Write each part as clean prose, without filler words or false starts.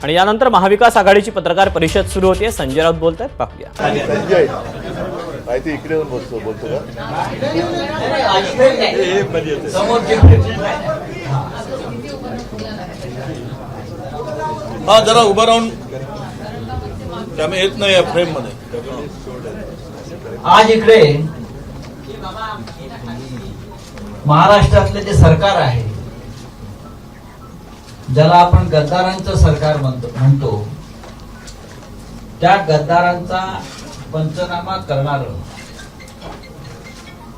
आणि यानंतर महाविकास आघाडीची पत्रकार परिषद सुरू होते. संजय राऊत बोलतात, पाहूया. संजय माहिती इकडे बोलतो का? हा जरा उभं राहून त्यामुळे येत नाही या फ्रेम मध्ये. आज इकडे महाराष्ट्रातले जे सरकार आहे, ज्याला आपण गद्दारांचं सरकार म्हणतो, त्या गद्दारांचा पंचनामा करणार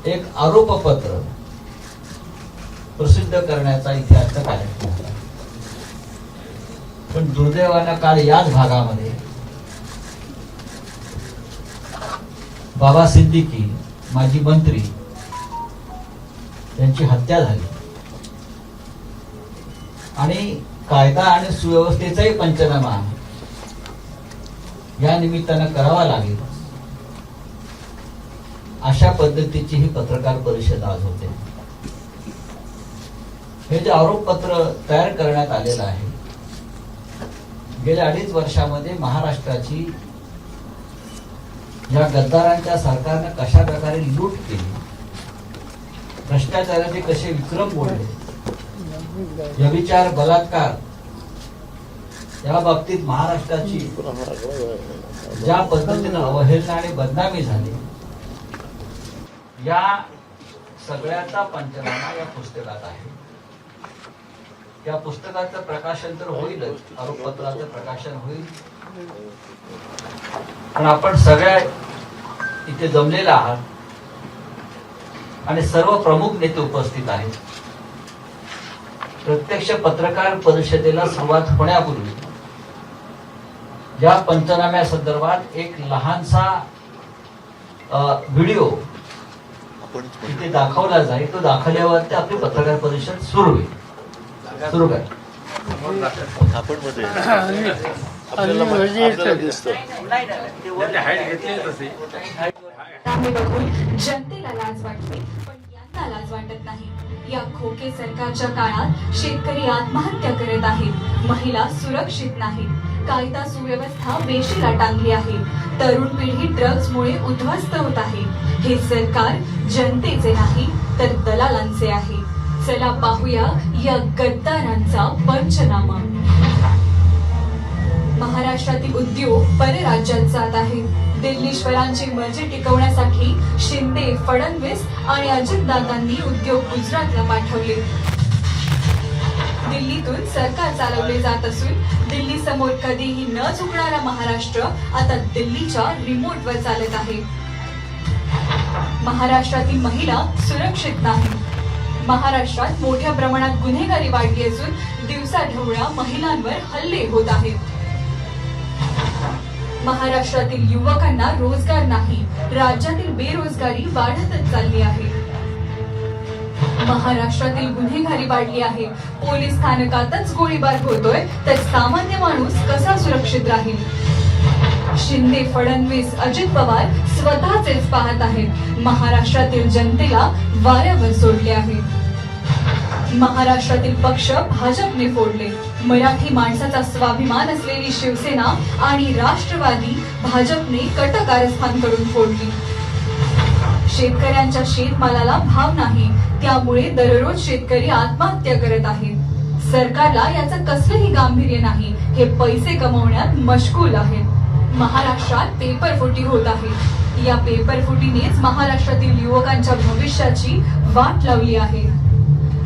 एक आरोपपत्र प्रसिद्ध करण्याचा इथे अर्थ कार्यक्रम होता. पण दुर्दैवानं काल याच भागामध्ये बाबा सिद्दीकी माजी मंत्री यांची हत्या झाली आणि कायदा आणि सुव्यवस्थेचाही पंचनामा या निमित्तानं करावा लागेल, अशा पद्धतीची ही पत्रकार परिषद आज होते. हे जे आरोपपत्र तयार करण्यात आलेलं आहे, गेल्या 2.5 वर्षामध्ये महाराष्ट्राची या गद्दारांच्या सरकारने कशा प्रकारे लूट केली, भ्रष्टाचाराचे कसे विक्रम मोडले, व्यभिचार, बलात्कार या बाबतीत महाराष्ट्राची ज्या पद्धतीने अवहेलना आणि बदनामी झाली, या सगळ्याचा पंचनामा या पुस्तकात आहे. या पुस्तकाचं प्रकाशन तर होईलच, आरोपपत्राचं प्रकाशन होईल, पण आपण सगळ्या इथे जमलेला आहात आणि सर्व प्रमुख नेते उपस्थित आहेत. प्रत्यक्ष पत्रकार परिषदेला सुरुवात होण्यापूर्वी या पंचनाम्या संदर्भात एक लहानसा व्हिडिओ इथे दाखवला जाईल. तो दाखवल्यावरती आपली पत्रकार परिषद सुरू होईल. सुरू कर. जनतेला लाज वाटते, पण यांना लाज वाटत नाही. या खोके सरकारच्या काळात शेतकरी आत्महत्या करत आहेत, महिला सुरक्षित नाहीत, कायदा सुव्यवस्था वेशीला टांगली आहे, तरुण पिढी ड्रग्जमुळे उद्ध्वस्त होत आहे. हे सरकार जनतेचे नाही तर दलालांचे आहे. चला पाहूया या गद्दारांचा पंचनामा. महाराष्ट्रातील उद्योग परराज्यात जात आहेत. दिल्लीश्वरांची मर्जी टिकवण्यासाठी शिंदे, फडणवीस आणि अजितदादांनी उद्योग गुजरातला पाठवले. दिल्लीतून सरकार चालवले जात असून दिल्ली समोर कधीही न झुकणारा महाराष्ट्र आता दिल्लीच्या रिमोटवर चालत आहे. महाराष्ट्रातील महिला सुरक्षित नाही. महाराष्ट्रात मोठ्या प्रमाणात गुन्हेगारी वाढली असून दिवसाढवळ्या महिलांवर हल्ले होत आहेत. महाराष्ट्रातील युवकांना रोजगार नाही, राज्यातील बेरोजगारी वाढतच चालली आहे. महाराष्ट्रातील गुन्हेगारी वाढली आहे. पोलीस स्थानकातच गोळीबार होतोय तर सामान्य माणूस कसा सुरक्षित राहील? शिंदे, फडणवीस, अजित पवार स्वतःचेच पाहत आहेत. महाराष्ट्रातील जनतेला वाऱ्यावर सोडले आहे. महाराष्ट्रातील पक्ष भाजपने फोडले. मराठी माणसाचा स्वाभिमान असलेली शिवसेना आणि राष्ट्रवादी भाजपने कटकारस्थान करून फोडली. शेतकऱ्यांच्या शेतमालाला भाव नाही, त्यामुळे दररोज शेतकरी आत्महत्या करत आहेत. सरकारला याचं कसलंही गांभीर्य नाही. हे पैसे कमवण्यात मशगूल आहेत. महाराष्ट्रात पेपरफुटी होत आहे. या पेपरफुटीनेच महाराष्ट्रातील युवकांच्या भविष्याची वाट लावली आहे.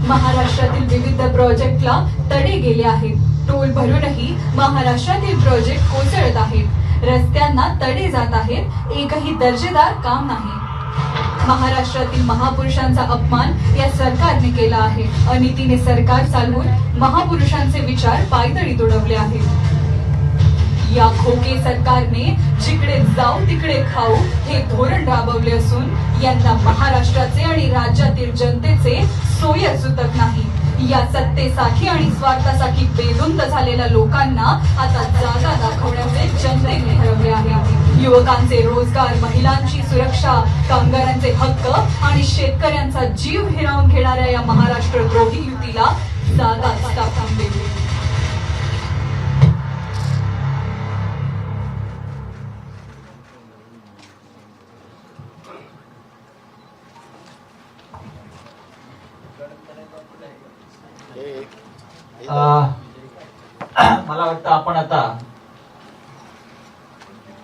महाराष्ट्रातील विविध प्रोजेक्टला तडे गेले आहेत. टोल भरूनही महाराष्ट्रातील प्रोजेक्ट कोसळत आहेत. रस्त्यांना तडे जात आहेत. एकही दर्जेदार काम नाही. महाराष्ट्रातील महापुरुषांचा अपमान या सरकारने केला आहे. अनितीने सरकार चालवून महापुरुषांचे विचार पायदळी तुडवले आहेत. या खोके सरकारने जिकडे जाऊ तिकडे खाऊ हे धोरण राबवले असून यांना महाराष्ट्राचे आणि राज्यातील जनतेचे सोयच सुतत नाही. या सत्तेसाठी आणि स्वार्थासाठी बेधुंद झालेल्या लोकांना आता जागा दाखवण्याचे जनतेने ठरवले आहे. युवकांचे रोजगार, महिलांची सुरक्षा, कामगारांचे हक्क आणि शेतकऱ्यांचा जीव हिरावून घेणाऱ्या या महाराष्ट्र द्रोही युतीला जागा दाखवून देऊ. मला वाटतं आपण आता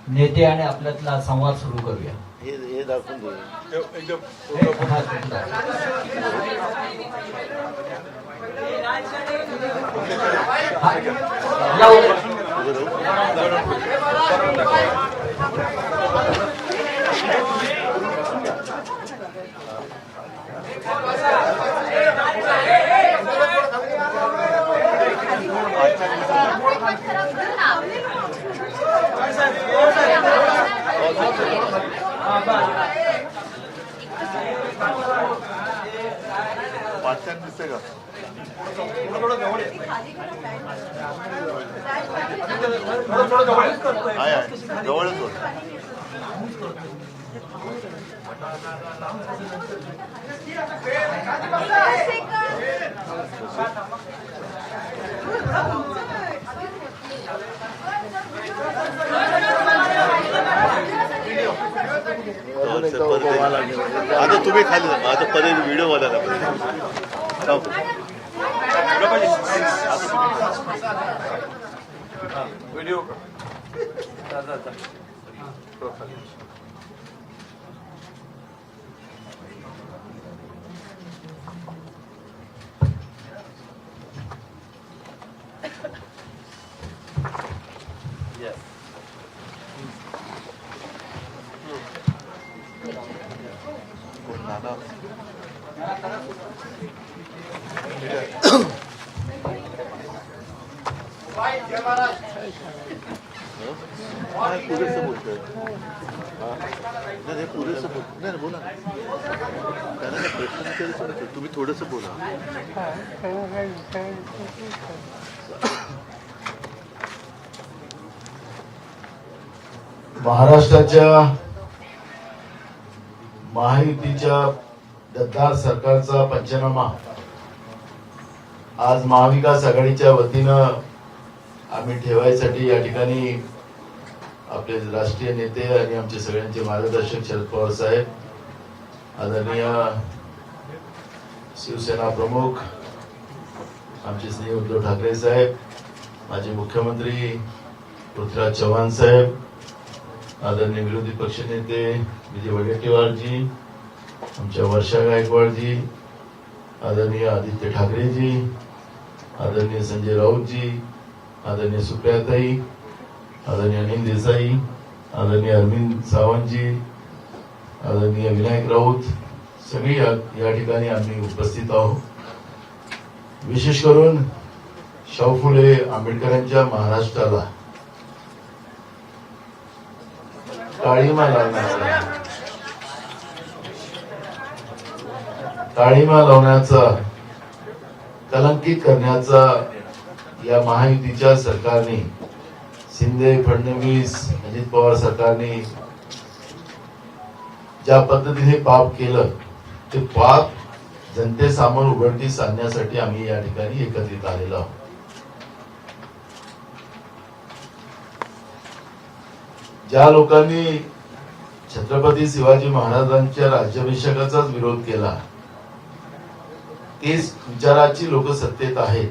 नेते आणि आपल्यातला संवाद सुरू करूया. हे दाखवून दे. हा, कुठला? हा, या उभे. वाचन दिसतंय का? आहे, आहे. जवळच होत. आता तुम्ही खाली जा. आता परत व्हिडिओ बघा. व्हिडिओ पुरेसं बोलतोय. नाही पुरेसं बोल. नाही बोला. त्यांना प्रश्न विचारायचं. तुम्ही थोडंसं बोला. महाराष्ट्राच्या महायुतीच्या गद्दार सरकारचा पंचनामा आज महाविकास आघाडीच्या वतीनं आम्ही ठेवायसाठी या ठिकाणी आपले राष्ट्रीय नेते आणि आमचे सगळ्यांचे मार्गदर्शक शरद पवार साहेब, आदरणीय शिवसेना प्रमुख आमचे श्री उद्धव ठाकरे साहेब, माजी मुख्यमंत्री पृथ्वीराज चव्हाण साहेब, आदरणीय विरोधी पक्षनेते विजय वडेट्टीवार जी, आमच्या वर्षा गायकवाड जी, आदरणीय आदित्य ठाकरे जी, आदरणीय संजय राऊत जी, आदरणीय सुप्रियाताई, आदरणीय अनिल देसाई, आदरणीय अरविंद सावंत जी, आदरणीय विनायक राऊत, सगळी या ठिकाणी आम्ही उपस्थित आहोत. विशेष करून शाहू फुले आंबेडकरांच्या महाराष्ट्राला काळीमा लावण्याचा कलंकित करण्याचा या महायुतीच्या सरकारने, शिंदे फडणवीस अजित पवार सरकारने ज्या पद्धतीने पाप केलं ते पाप जनतेसमोर उघडकीस आणण्यासाठी आम्ही या ठिकाणी एकत्रित आलेलो आहोत. ज्या लोकांनी छत्रपती शिवाजी महाराजांच्या राज्याभिषेकाचाच विरोध केला तेच विचाराची लोक सत्तेत आहेत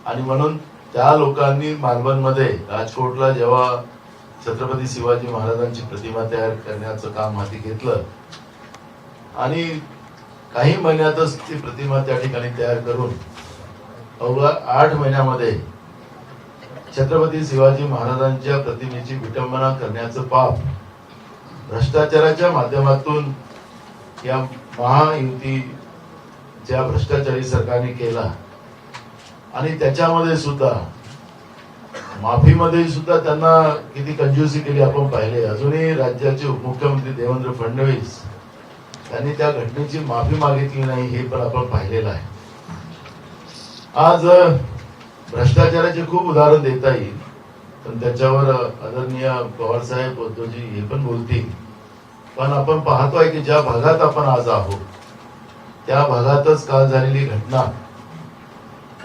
आणि म्हणून त्या लोकांनी मालवणमध्ये राजकोटला जेव्हा छत्रपती शिवाजी महाराजांची प्रतिमा तयार करण्याचं काम हाती घेतलं आणि काही महिन्यातच ती प्रतिमा त्या ठिकाणी तयार करून अवघ्या 8 महिन्यामध्ये छत्रपती शिवाजी महाराजांच्या प्रतिमेची विटंबना करण्याचं पाप भ्रष्टाचाराच्या माध्यमातून या महायुतीच्या भ्रष्टाचारी सरकारने केला आणि त्याच्यामध्ये सुद्धा माफीमध्ये सुद्धा त्यांना किती कंजूसी केली आपण पाहिले. अजूनही राज्याचे उपमुख्यमंत्री देवेंद्र फडणवीस त्यांनी त्या घटनेची माफी मागितली नाही हे पण आपण पाहिलेलं आहे. आज भ्रष्टाचाराचे खूप उदाहरण देता येईल पण त्याच्यावर आदरणीय पवार साहेब उद्धवजी हे पण बोलतील. पण आपण पाहतोय की ज्या भागात आपण आज आहोत त्या भागातच काल झालेली घटना,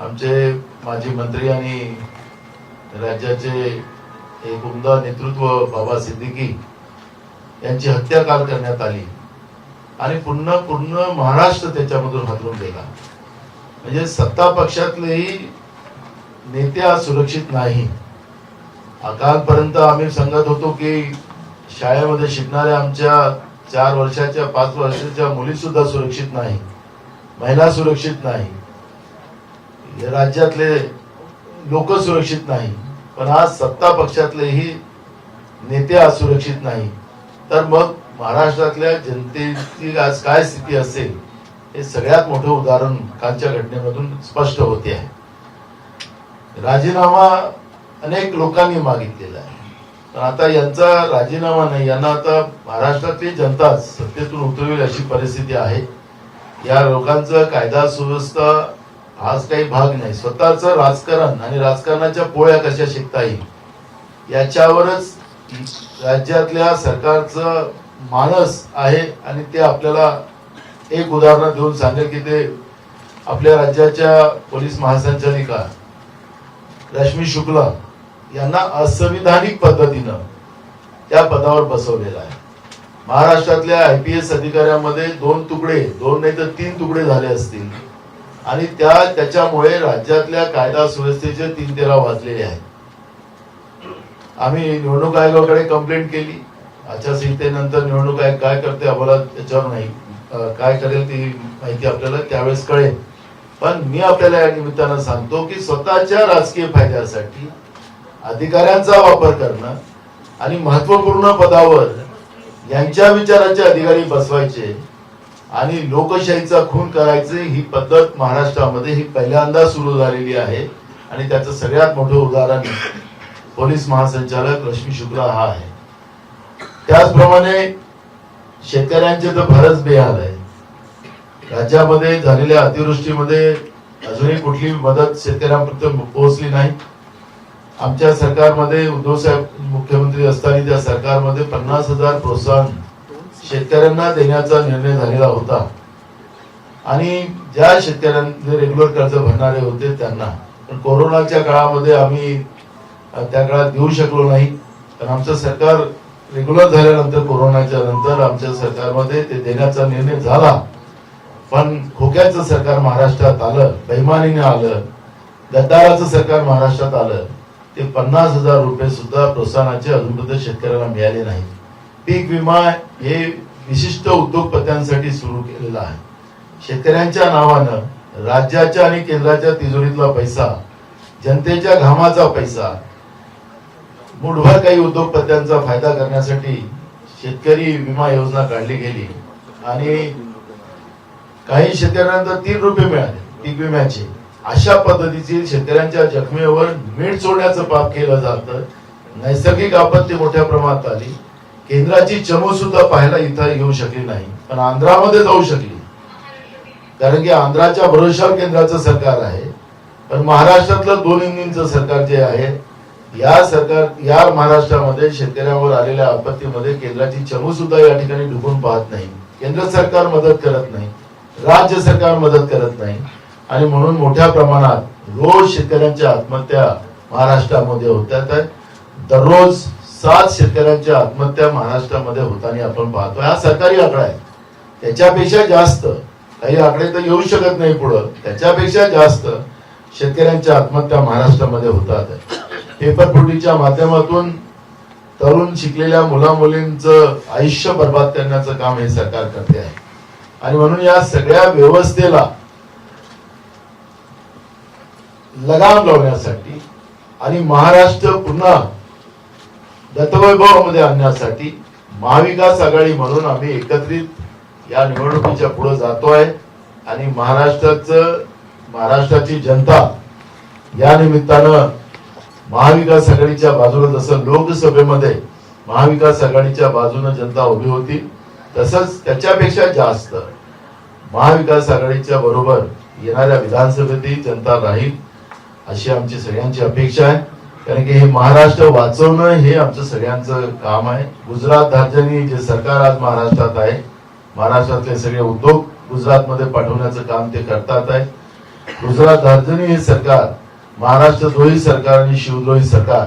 आमचे माजी मंत्री आणि राज्याचे एक उमदा नेतृत्व बाबा सिद्दीकी यांची हत्या काल करण्यात आली आणि पूर्ण महाराष्ट्र त्याच्यामधून हादरून गेला. म्हणजे सत्ता पक्षातलेही नेत्या सुरक्षित नाही. कालपर्यंत आम्ही सांगत होतो की शाळेमध्ये शिकणाऱ्या आमच्या 4 वर्षाच्या 5 वर्षाच्या मुली सुद्धा सुरक्षित नाही, महिला सुरक्षित नाही, या राज्यातले लोक सुरक्षित नाही. पण आज सत्ता पक्षातलेही नेते असुरक्षित नाही. तर मग महाराष्ट्रातल्या जनतेची आज काय स्थिती असेल हे सगळ्यात मोठं उदाहरण कालच्या घटनेमधून स्पष्ट होते आहे. राजीनामा अनेक लोकांनी मागितलेला आहे, पण आता यांचा राजीनामा नाही, यांना आता महाराष्ट्रातली जनता सत्तेतून उतरवेल अशी परिस्थिती आहे. या लोकांचं कायदा सुव्यवस्था हाच काही भाग नाही, स्वतःचं राजकारण आणि राजकारणाच्या पोळ्या कशा शिकता येईल याच्यावरच राज्यातल्या सरकारचं मानस आहे. आणि ते आपल्याला एक उदाहरण देऊन सांगेल की ते आपल्या राज्याच्या पोलीस महासंचालिका रश्मी शुक्ला यांना असंविधानिक पद्धतीनं त्या पदावर बसवलेलं आहे. महाराष्ट्रातल्या IPS अधिकाऱ्यांमध्ये 2 तुकडे, 2 नाही तर 3 तुकडे झाले असतील आणि त्याच्यामुळे राज्यातल्या कायदा सुव्यवस्थेचे 3-13 वाजलेले आहेत. आम्ही निवडणूक आयोगाकडे कंप्लेंट केली. आचारसंहितेनंतर निवडणूक आयोग काय करते आम्हाला त्याच्यावर नाही, काय करेल ती माहिती आपल्याला त्यावेळेस कळेल. पण मी आपल्याला या निमित्तानं सांगतो की स्वतःच्या राजकीय फायद्यासाठी अधिकाऱ्यांचा वापर करणं आणि महत्वपूर्ण पदावर यांच्या विचाराचे अधिकारी बसवायचे आणि लोकशाहीचा खून करायचे, ही पद्धत महाराष्ट्रामध्ये ही पहिल्यांदा सुरू झालेली आहे. आणि त्याचं सगळ्यात मोठं उदाहरण पोलीस महासंचालक रश्मी शुक्ला हा आहे. त्याचप्रमाणे शेतकऱ्यांचे तर फारच बेहाल आहे. राज्यामध्ये झालेल्या अतिवृष्टीमध्ये अजूनही कुठली मदत शेतकऱ्यांपर्यंत पोहोचली नाही. आमच्या सरकारमध्ये उद्धव साहेब मुख्यमंत्री असताना त्या सरकारमध्ये 50,000 प्रोत्साहन शेतकऱ्यांना देण्याचा निर्णय झालेला होता. आणि ज्या शेतकऱ्यांचे रेग्युलर कर्ज भरणारे होते त्यांना, पण कोरोनाच्या काळामध्ये आम्ही त्या काळात देऊ शकलो नाही. पण आमचं सरकार रेग्युलर झाल्यानंतर कोरोनाच्या नंतर आमच्या सरकारमध्ये ते देण्याचा निर्णय झाला. पण खोक्याचं सरकार महाराष्ट्रात आलं, बेईमानीने आलं, गद्दाराचं सरकार महाराष्ट्रात आलं. ते 50,000 रुपये सुद्धा प्रोत्साहनाचे अजूनपर्यंत शेतकऱ्यांना मिळाले नाही. पीक विमा हे विशिष्ट उद्योगपत्यांसाठी सुरू केलेला आहे. शेतकऱ्यांच्या नावानं राज्याच्या आणि केंद्राच्या तिजोरीतला पैसा, जनतेच्या घामाचा पैसा, मुठभर काही उद्योगपत्यांचा फायदा करण्यासाठी शेतकरी विमा योजना काढली गेली. आणि काही शेतकऱ्यांना 3 रुपये मिळाले पीक विम्याचे. अशा पद्धतीची शेतकऱ्यांच्या जखमेवर मीठ सोडण्याचं पाप केलं जातं. नैसर्गिक आपत्ती मोठ्या प्रमाणात आली. केंद्राची चमू सुद्धा पाहायला इथं येऊ शकली नाही, पण आंध्रामध्ये जाऊ शकली. कारण की आंध्राच्या भरोशावर केंद्राचं सरकार आहे. पण महाराष्ट्रातलं 2 इंजिनचं सरकार जे आहे, या महाराष्ट्रामध्ये शेतकऱ्यांवर आलेल्या आपत्तीमध्ये केंद्राची चमू सुद्धा या ठिकाणी डुबून पाहत नाही. केंद्र सरकार मदत करत नाही, राज्य सरकार मदत करत नाही. आणि म्हणून मोठ्या प्रमाणात रोज शेतकऱ्यांच्या आत्महत्या महाराष्ट्रामध्ये होतात. दररोज 7 शेतकऱ्यांच्या आत्महत्या महाराष्ट्रामध्ये होताना आपण पाहतो. हा सरकारी आकडा आहे. त्याच्यापेक्षा जास्त काही आकडे तर येऊ शकत नाही पुढं, त्याच्यापेक्षा जास्त शेतकऱ्यांच्या आत्महत्या महाराष्ट्रामध्ये होतात. पेपर फुटीच्या माध्यमातून तरुण शिकलेल्या मुला मुलींचं आयुष्य बर्बाद करण्याचं काम हे सरकार करते आहे. आणि म्हणून या सगळ्या व्यवस्थेला लगाम लावण्यासाठी आणि महाराष्ट्र पुन्हा दत्तवैभवामध्ये आणण्यासाठी महाविकास आघाडी म्हणून आम्ही एकत्रित या निवडणुकीच्या पुढे जातोय. आणि महाराष्ट्राची जनता या निमित्तानं महाविकास आघाडीच्या बाजूने, जसं लोकसभेमध्ये महाविकास आघाडीच्या बाजूने जनता उभी होती, तसंच त्याच्यापेक्षा जास्त महाविकास आघाडीच्या बरोबर येणाऱ्या विधानसभेतही जनता राहील अशी आमची सगळ्यांची अपेक्षा आहे. कारण की हे महाराष्ट्र वाचवणं हे आमचं सगळ्यांचं काम आहे. गुजरात धार्जनी जे सरकार आज महाराष्ट्रात आहे, महाराष्ट्रातले सगळे उद्योग गुजरातमध्ये पाठवण्याचं काम ते करतात आहे. गुजरात धार्जनी हे सरकार महाराष्ट्रद्रोही सरकार आणि शिवद्रोही सरकार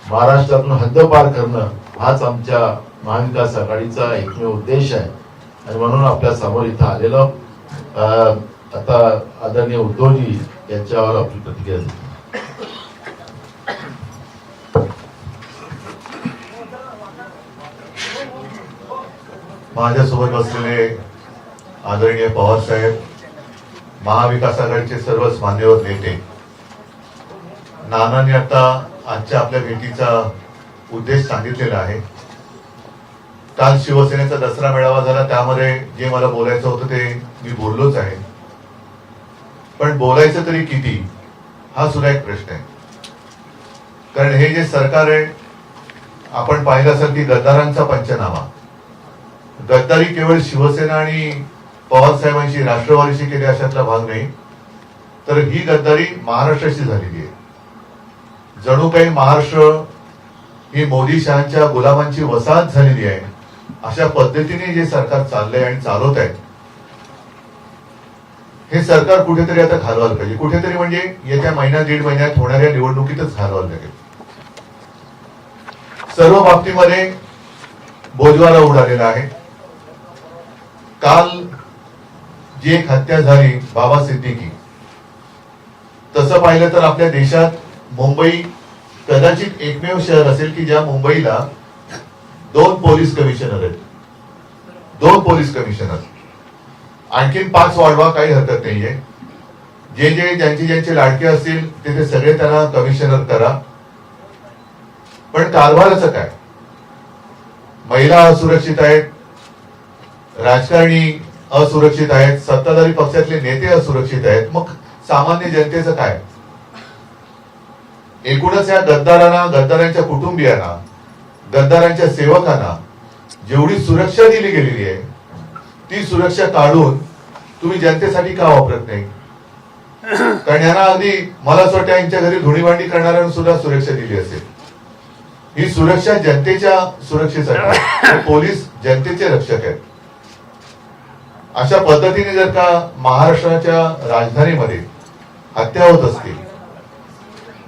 महाराष्ट्रातून हद्दपार करणं हाच आमच्या महाविकास आघाडीचा एकमेव उद्देश आहे. आणि म्हणून आपल्या समोर इथं आलेलं आता आदरणीय उद्धवजी यांच्यावर आपली प्रतिक्रिया देतो. माझ्यासोबत बसलेले आदरणीय पवार साहेब, महाविकास आघाडीचे सर्वच मान्यवर नेते, नानांनी आता आजच्या आपल्या भेटीचा उद्देश सांगितलेला आहे. काल शिवसेनेचा दसरा मेळावा झाला, त्यामध्ये जे मला बोलायचं होतं ते मी बोललोच आहे. पण बोलायचं तरी किती, हा सुद्धा एक प्रश्न आहे. कारण हे जे सरकार आहे, आपण पाहिलं असेल की गद्दारांचा पंचनामा. गद्दारी केवळ शिवसेना आणि पवार साहेबांशी, राष्ट्रवादीशी केली अशातला भाग नाही, तर ही गद्दारी महाराष्ट्राशी झालेली आहे. जणू काही महाराष्ट्र ही मोदी शहांच्या गुलामांची वसाहत झालेली आहे, अशा पद्धतीने जे सरकार चाललंय आणि चालवत आहे, हे सरकार कुठेतरी आता घालवायला पाहिजे. कुठेतरी म्हणजे येत्या महिना दीड महिन्यात होणाऱ्या निवडणुकीतच घालवायला लागेल. सर्व बाबतीमध्ये बोजवारा उडालेला आहे. काल जी एक हत्या झाली बाबा सिद्दीकी, तसं पाहिलं तर आपल्या देशात मुंबई कदाचित एकमेव शहर असेल की ज्या मुंबईला 2 पोलीस कमिशनर आहेत. 2 पोलीस कमिशनर, आणखीन 5 वाढवा, काही हरकत नाहीये. जे ज्यांचे लाडके असतील ते सगळे त्यांना कमिशनर करा. पण कारभाराचं काय? महिला असुरक्षित आहेत, राजकारणी असुरक्षित आहेत, सत्ताधारी पक्षातले नेते असुरक्षित आहेत, मग सामान्य जनतेचं काय? एकूणच या गद्दारांना, गद्दारांच्या कुटुंबियांना, गद्दारांच्या सेवकांना जेवढी सुरक्षा दिली गेलेली आहे, ती सुरक्षा काढून तुम्ही जनतेसाठी का वापरत नाही? कारण यांना अगदी मला असं वाटतं यांच्या घरी धुळीभांडी करणाऱ्यांना सुद्धा सुरक्षा दिली असेल. ही सुरक्षा जनतेच्या सुरक्षेसाठी, पोलीस जनतेचे रक्षक आहेत. अशा पद्धतीने जर का महाराष्ट्राच्या राजधानीमध्ये हत्या होत असतील,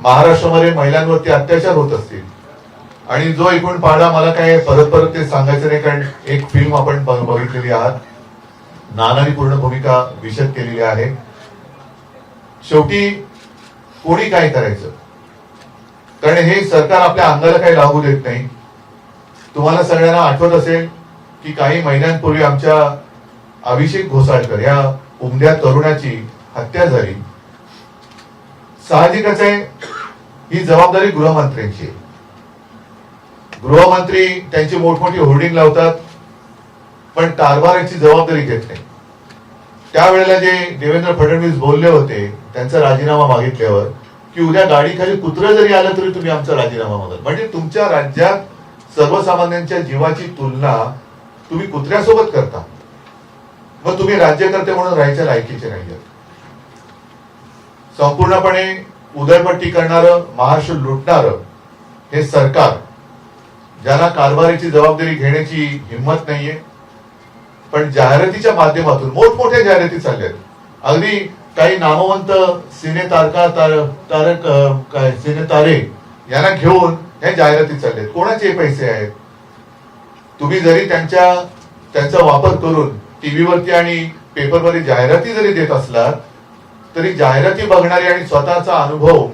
महाराष्ट्रामध्ये महिलांवरती अत्याचार होत असतील, आणि जो एकूण पाडा, मला काय परत ते सांगायचं नाही, कारण एक फिल्म आपण बघितलेली आहात, नानांनी पूर्ण भूमिका विशद केलेली आहे. शेवटी कोणी काय करायचं? कारण हे सरकार आपल्या अंगाला काही लागू देत नाही. तुम्हाला सगळ्यांना आठवत असेल की काही महिन्यांपूर्वी आमच्या अभिषेक घोसाळकर या उमद्या तरुणाची हत्या झाली. साहजिकच आहे, ही जबाबदारी गृहमंत्र्यांची आहे. गृहमंत्री त्यांची मोठमोठी होर्डिंग लावतात, पण कारभाराची जबाबदारी घेत नाही. त्यावेळेला जे देवेंद्र फडणवीस बोलले होते, त्यांचा राजीनामा मागितल्यावर, की उद्या गाडीखाली कुत्रं जरी आलं तरी तुम्ही आमचा राजीनामा मागाल. म्हणजे तुमच्या राज्यात सर्वसामान्यांच्या जीवाची तुलना तुम्ही कुत्र्यासोबत करता. मग तुम्ही राज्यकर्ते म्हणून राहायच्या लायकीचे नाहीये. संपूर्णपणे उदयपट्टी करणारं, महाराष्ट्र लुटणारं हे सरकार, ज्यांना कारभाराची जबाबदारी घेण्याची हिंमत नाहीये, पण जाहिरातीच्या माध्यमातून मोठमोठ्या जाहिराती चालल्यात. अगदी काही नामवंत सिने तारे यांना घेऊन ह्या जाहिराती चालल्यात. कोणाचे पैसे आहेत? तुम्ही जरी त्यांचा वापर करून टीव्हीवरती आणि पेपरमध्ये जाहिराती जरी देत असलात, तरी जाहिराती बघणारी आणि स्वतःचा अनुभव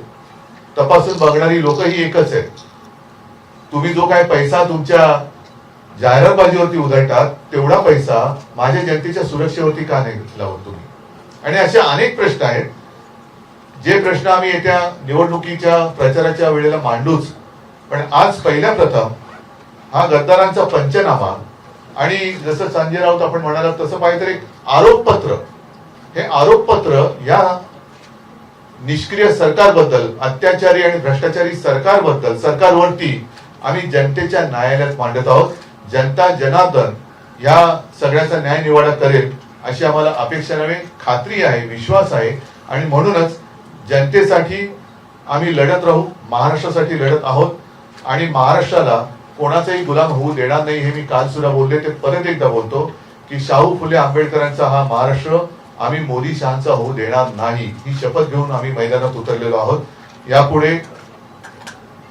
तपासून बघणारी लोक ही एकच आहेत. तुम्ही जो काय पैसा तुमच्या जाहिरातबाजीवरती उधळतात, तेवढा पैसा माझ्या जनतेच्या सुरक्षेवरती का नाही लावत तुम्ही? आणि असे अनेक प्रश्न आहेत, जे प्रश्न आम्ही येत्या निवडणुकीच्या प्रचाराच्या वेळेला मांडूच. पण आज पहिल्या प्रथम हा गद्दारांचा पंचनामा, आणि जसं संजय राऊत आपण म्हणालात तसं पाहिजे तर एक आरोपपत्र, हे आरोपपत्र या निष्क्रिय सरकारबद्दल, अत्याचारी आणि भ्रष्टाचारी सरकारबद्दल, सरकारवरती आम्ही जनतेच्या न्यायालयात मांडत आहोत. जनता जनार्दन या सगळ्याचा न्याय निवाडा करेल अशी आम्हाला अपेक्षा नव्हे, खात्री आहे, विश्वास आहे. आणि म्हणूनच जनतेसाठी आम्ही लढत राहू, महाराष्ट्रासाठी लढत आहोत, आणि महाराष्ट्राला कोणाचाही गुलाम होऊ देणार नाही. हे मी काल सुद्धा बोलले, ते परत एकदा बोलतो की शाहू फुले आंबेडकरांचा हा महाराष्ट्र आम्ही मोदी शहांचा होऊ देणार नाही, ही शपथ घेऊन आम्ही मैदानात उतरलेलो आहोत. यापुढे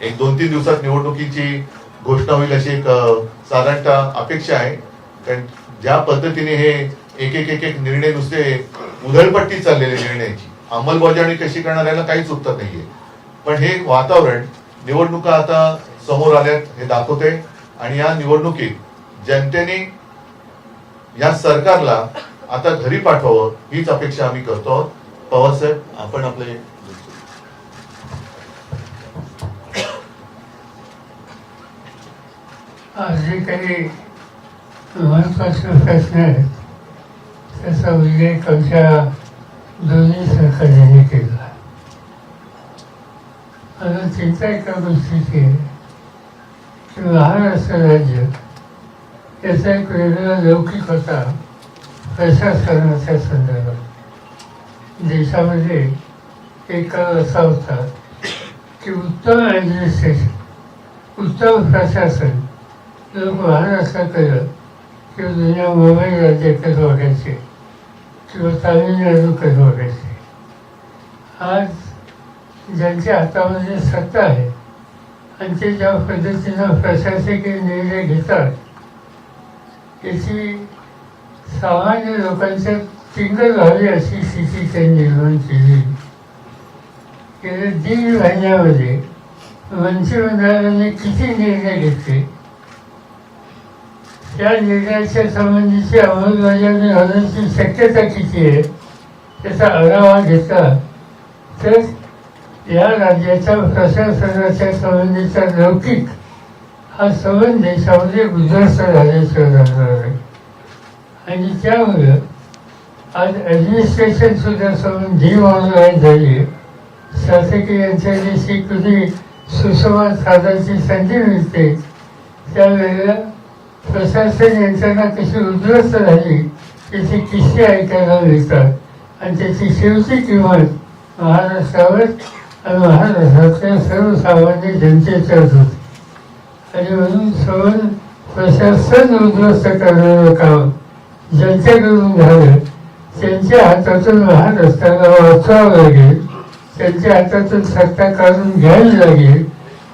1-2-3 दिवसात निवडणुकीची घोषणा होईल अशी एक साधारणतः अपेक्षा आहे. कारण ज्या पद्धतीने हे एक निर्णय नुसते उधळपट्टी चाललेले निर्णयाची अंमलबजावणी कशी करणार याला काहीच उत्तर नाहीये. पण हे वातावरण, निवडणुका आता समोर आल्यात हे दाखवते, आणि या निवडणुकीत जनतेने या सरकारला आता घरी पाठवावं हीच अपेक्षा आम्ही करतो आहोत. पवार साहेब, आपण आपले आज जे काही महत्वाचे प्रश्न आहेत त्याचा उल्लेख आमच्या दोन्ही सरकारने केला. आता चिंता एका गोष्टीची आहे की महाराष्ट्र राज्य याचा एक वेगळा लौकिक होता प्रशासनाच्या संदर्भात. देशामध्ये एक काळ असा होता की उत्तम ॲडमिनिस्ट्रेशन, उत्तम प्रशासन लोक महाराष्ट्राकडे किंवा जुन्या मुंबई राज्याकडे बघायचे किंवा तामिळनाडूकडे बघायचे. आज ज्यांच्या हातामध्ये सत्ता आहे आणि ते ज्या पद्धतीनं प्रशासकीय निर्णय घेतात याची सामान्य लोकांच्या टिंगल व्हावी अशी स्थिती त्यांनी निर्माण केली. गेल्या 1.5 महिन्यामध्ये मंत्रिमंडळाने किती निर्णय घेतले, त्या निर्णयाच्या संबंधीची अंमलबजावणी होण्याची शक्यता किती आहे त्याचा आढावा घेतला तर या राज्याच्या प्रशासनाच्या संबंधीचा लौकिक हा संबंध देशामध्ये उद्ध्वस्त झाल्याशिवाय राहणार आहे. आणि त्यामुळं आज ॲडमिनिस्ट्रेशन सुद्धा संबंध डिमॉर्गनाइज झाली आहे. शासकीय यंत्रणेशी कधी सुसंवाद साधायची संधी मिळते त्यावेळेला प्रशासन यंत्रणा कशी उद्ध्वस्त झाली त्याचे किस्से ऐकायला मिळतात आणि त्याची शेवटी किंमत महाराष्ट्रावर आणि महाराष्ट्रातल्या सर्वसामान्य जनतेच्याच होते. आणि म्हणून प्रशासन उद्ध्वस्त करणारं काम ज्यांच्याकडून झालं त्यांच्या हातातून महाराष्ट्राला वाचवावं लागेल, त्यांच्या हातातून सत्ता काढून घ्यावी लागेल.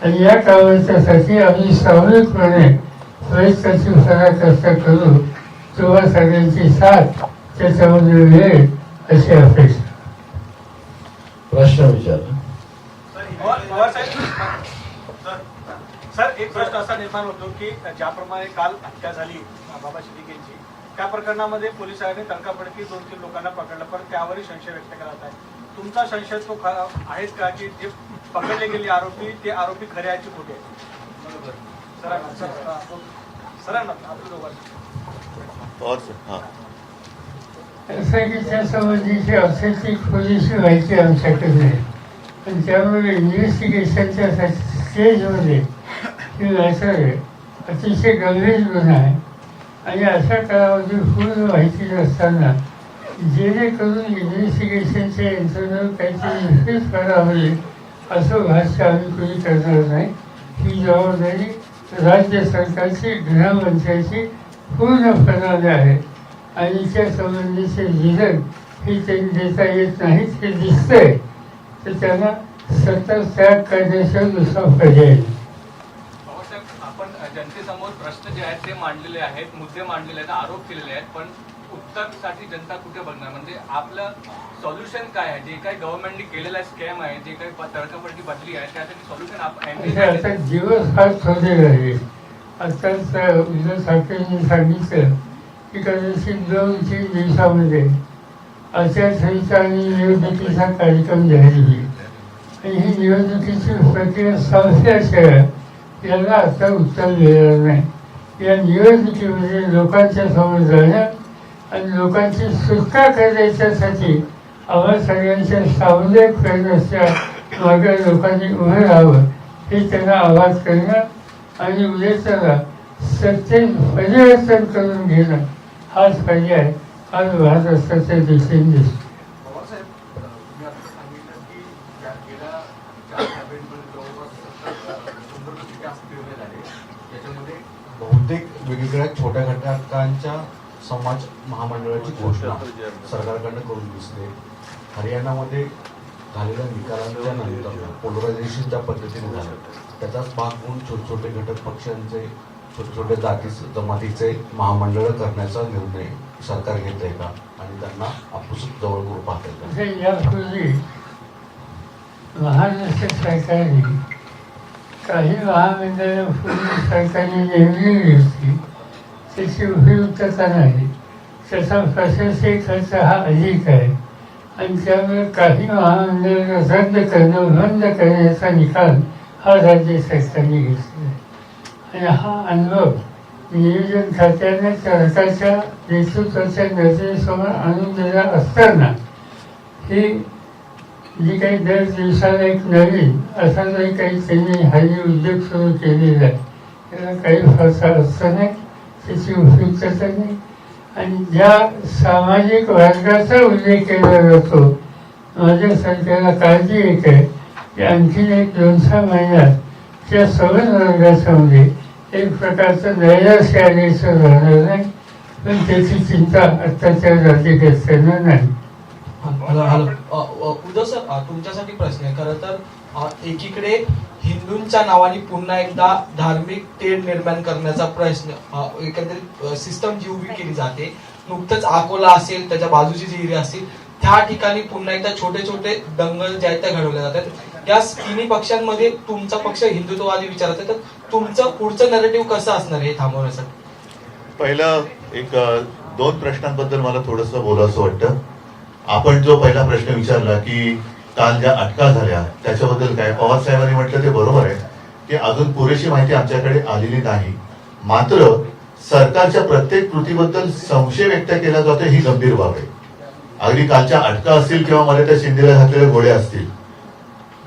आणि या कामाच्यासाठी आम्ही सामूहिकपणे प्रयत्नाची पराकाष्ठा करू. तेव्हा सगळ्यांची साथ त्याच्यामध्ये मिळेल अशी अपेक्षा. प्रश्न विचारला. सर, एक प्रश्न असा निर्माण होतो की ज्याप्रमाणे काल हत्या झाली बाबा शिंदेची, त्या प्रकरणामध्ये पोलिसांनी तडकाफडकी 2-3 लोकांना पकडलं, पण त्यावरही संशय व्यक्त केला जात आहे. तुमचा संशय तो आहेच का की जे पकडले गेले आरोपी ते आरोपी खरे आहेत की खोटे आहेत? सरांना आपल्या दोघांना पवार साहेब, हां. असं की त्या संबंधीची ऑथेंटिक पोलिसी माहिती आमच्याकडे नाही. पण त्यामुळे इन्व्हेस्टिगेशनच्या स्टेजमध्ये ही मॅटर अतिशय गंभीर गुन्हा आहे. आणि अशा काळामध्ये पूर्ण माहिती नसताना जेणेकरून इन्व्हेस्टिगेशनच्या यंत्रणेवर काहीतरी विशेष करावं होईल असं भाष्य आम्ही कोणी करणार नाही. ही जबाबदारी राज्य सरकारची, गृहमंत्र्याची पूर्णपणाने आहे. आणि त्या संबंधीचे रिझन हे त्यांनी देता येत नाहीत हे दिसतंय, तर त्यांना सतत त्याग करण्याशिवाय दुसरा पर्याय नाही. आपण जनतेसमोर प्रश्न जे आहेत ते मांडलेले आहेत, मुद्दे मांडलेले आहेत, आरोप केलेले आहेत, पण उत्तरसाठी जनता कुठे बघणार? म्हणजे आपलं सॉल्युशन काय आहे? जे काही गव्हर्नमेंटने केलेला स्कॅम आहे, जे काही तडकाफडकी बदली आहे, त्यासाठी सॉल्युशन आता दिवस फार थोडे राहिले. आताच उद्धव ठाकरेंनी सांगितलं की कदाचित 2-3 दिवसामध्ये आचारसंहिता आणि निवडणुकीचा कार्यक्रम जाहीर होईल. आणि ही निवडणुकीची प्रक्रिया संपल्याशिवाय याला आता उत्तर मिळणार नाही. या निवडणुकीमध्ये लोकांच्या समोर जाणं आणि लोकांची सुटका करण्याच्यासाठी आम्हा सगळ्यांच्या सामुदायिक प्रयत्नाच्या मागे लोकांनी उभं राहावं हे त्यांना आवाज करणं आणि उद्याच्याला सत्तेत परिवर्तन करून घेणं हाच पर्याय आज महाराष्ट्राच्या दिशेने दिसतो. बहुतेक वेगवेगळ्या छोट्या घटकांच्या समाज महामंडळाची घोषणा सरकारकडनं करून दिसते. हरियाणामध्ये झालेल्या निकालांच्या नंतर पोलरायझेशन ज्या पद्धतीने झालं त्याचाच भाग म्हणून छोटे छोटे घटक पक्षांचे, छोटे छोटे जाती जमातीचे महामंडळ करण्याचा निर्णय सरकार घेत आहे का आणि त्यांना आपूस जवळ करून पाहत आहे का? यापूर्वी महाराष्ट्र सरकारने काही महामंडळं पूर्वी सरकारने नेमलेली होती, त्याची उपयुक्तता नाही. त्याचा प्रशासकीय खर्च हा अधिक आहे आणि त्यामुळे काही महामंडळ रद्द करणं बंद करण्याचा निकाल हा राज्य सरकारने घेतला आहे आणि हा अनुभव नियोजन खात्याने सरकारच्या नेतृत्वाच्या नजरेसमोर आणून दिला असताना ही जी काही दर दिवसाला एक नवीन असा जरी काही त्यांनी हल्ली उद्योग सुरू केलेला आहे त्याला काही फारसा अर्थ नाही, त्याची उपयुक्तता नाही आणि ज्या सामाजिक वर्गाचा उल्लेख केला जातो माझ्या सरकारला काळजी एक आहे की आणखीन एक 2-6 महिन्यात त्या सवय वर्गाच्यामध्ये एक प्रकारचं नैराश्य आल्याचं राहणार नाही पण त्याची चिंता आत्ताच्या राज्यकर्त्यांना नाही. उद्धव सर तुमच्यासाठी प्रश्न आहे. खरं तर एकीकडे हिंदूंच्या नावाने पुन्हा एकदा धार्मिक तेढ निर्माण करण्याचा प्रश्न एकंदरीत सिस्टम जी उभी केली जाते. नुकतंच अकोला असेल त्याच्या बाजूची जी एरिया असतील त्या ठिकाणी पुन्हा एकदा छोटे छोटे दंगल ज्या आहेत त्या घडवल्या जातात. या तिन्ही पक्षांमध्ये तुमचा पक्ष हिंदुत्ववादी विचाराचा तर तुमचं पुढचं नॅरेटिव्ह कसं असणार हे थांबवण्यासाठी? पहिलं एक 2 प्रश्नांबद्दल मला थोडंसं बोलावंसं वाटतं. आपण जो पहिला प्रश्न विचारला की काल ज्या अटका झाल्या त्याच्याबद्दल काय, पवार साहेबांनी म्हटलं ते बरोबर आहे की अजून पुरेशी माहिती आमच्याकडे आलेली नाही. मात्र सरकारच्या प्रत्येक कृतीबद्दल संशय व्यक्त केला जातो ही गंभीर बाब आहे. अगदी कालच्या अटका असतील किंवा मला त्या शिंदेला घातलेल्या गोळ्या असतील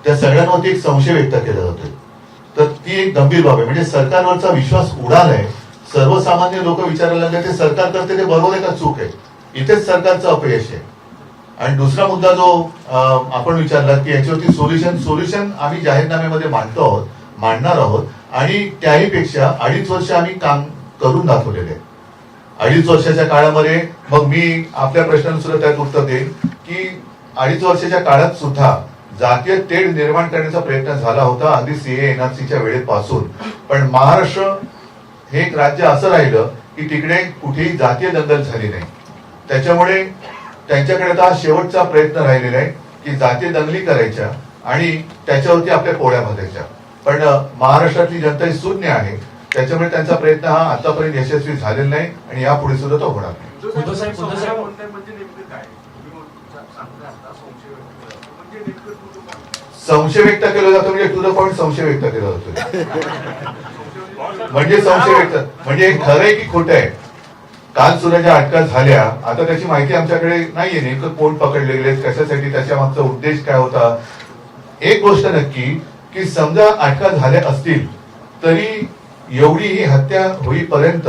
त्या सगळ्यांवरती एक संशय व्यक्त केला जातोय. तर ती एक गंभीर बाब आहे. म्हणजे सरकारवरचा विश्वास उडालाय. सर्वसामान्य लोक विचारायला लागले ते सरकार करते ते बरोबर आहे का चूक आहे. इथेच सरकारचं अपयश आहे. आणि दुसरा मुद्दा जो आपण विचारला की याच्यावरती सोल्युशन आम्ही जाहीरनाम्यामध्ये मांडणार आहोत आणि त्याही पेक्षा 2.5 वर्ष आम्ही काम करून दाखवलेले आहे. 2.5 वर्षाच्या काळामध्ये मग मी आपल्या प्रश्नांना सुद्धा त्यात उत्तर देईन की 2.5 वर्षाच्या काळात सुद्धा जातीय तेढ निर्माण करण्याचा प्रयत्न झाला होता अगदी सीए एनआरसीच्या वेळेपासून. पण महाराष्ट्र हे एक राज्य असं राहिलं की तिकडे कुठेही जातीय दंगल झाली नाही. त्याच्यामुळे त्यांच्याकडे आता शेवटचा प्रयत्न राहिलेला आहे की जातीय दंगली करायच्या आणि त्याच्यावरती आपल्या पोळ्या भाजायच्या. पण महाराष्ट्रातली जनता ही शून्य आहे. त्याच्यामुळे त्यांचा प्रयत्न हा आतापर्यंत यशस्वी झालेला नाही आणि यापुढे सुद्धा तो होणार नाही. संशय व्यक्त केला जातो म्हणजे टू द पॉइंट संशय व्यक्त केला जातो. म्हणजे संशय व्यक्त म्हणजे खरं आहे की खोटं आहे. काल सुद्धा ज्या अटका झाल्या आता त्याची माहिती आमच्याकडे नाहीये नेमकं कोण पकडले गेले कशासाठी त्याच्या मागचा उद्देश काय होता. एक गोष्ट नक्की की समजा अटका झाल्या असतील तरी एवढी ही हत्या होईपर्यंत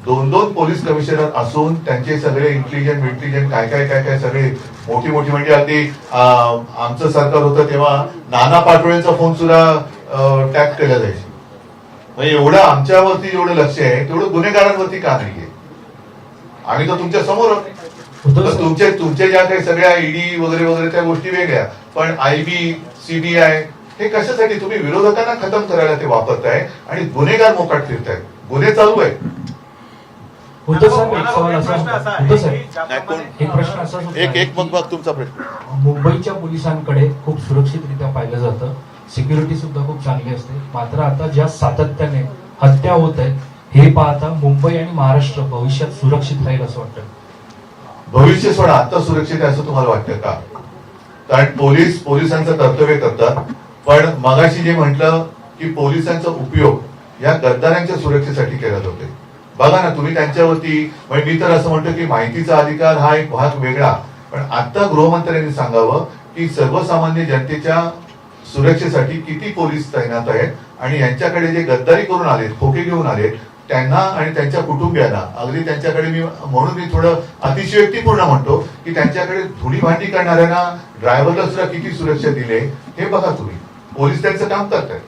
2 पोलीस कमिशनर असून त्यांचे सगळे इंटेलिजंट काय सगळे मोठी म्हणजे अगदी आमचं सरकार होतं तेव्हा नाना पाटोळेंचा फोन सुद्धा टॅप केला जायचा. म्हणजे एवढं आमच्यावरती जेवढं लक्ष आहे तेवढं गुन्हेगारांवरती का नाहीये. आम्ही तर तुमच्या समोर तुमच्या ज्या काही सगळ्या ईडी वगैरे त्या गोष्टी वेगळ्या पण आयबी सीबीआय हे कशासाठी तुम्ही विरोधकांना खतम करायला ते वापरताय आणि गुन्हेगार मोकाट फिरताय. गुन्हे चालू आहे. एक मग तुमचा प्रश्न. मुंबईच्या पोलिसांकडे खूप सुरक्षितरित्या पाहिलं जातं. सिक्युरिटी सुद्धा खूप चांगली असते. मात्र आता ज्या सातत्याने हत्या होत आहेत हे पाहता मुंबई आणि महाराष्ट्र भविष्यात सुरक्षित राहील असं वाटतं? भविष्य सोडा आता सुरक्षित आहे असं तुम्हाला वाटतं का? कारण पोलिसांचं कर्तव्य करतात. पण मगाशी जे म्हटलं की पोलिसांचा उपयोग या गद्दारांच्या सुरक्षेसाठी केला जातोय. बघा ना तुम्ही त्यांच्यावरती म्हणजे मी तर असं म्हणतो की माहितीचा अधिकार हा एक भाग वेगळा पण आता गृहमंत्र्यांनी सांगावं की सर्वसामान्य जनतेच्या सुरक्षेसाठी किती पोलीस तैनात आहेत आणि यांच्याकडे जे गद्दारी करून आलेत खोके घेऊन आलेत त्यांना आणि त्यांच्या कुटुंबियांना अगदी त्यांच्याकडे मी थोडं अतिशयोक्तीपूर्ण म्हणतो की त्यांच्याकडे धुणी भांडी करणाऱ्यांना ड्रायव्हरला सुद्धा किती सुरक्षा दिले हे बघा तुम्ही. पोलीस त्यांचं काम करतायत.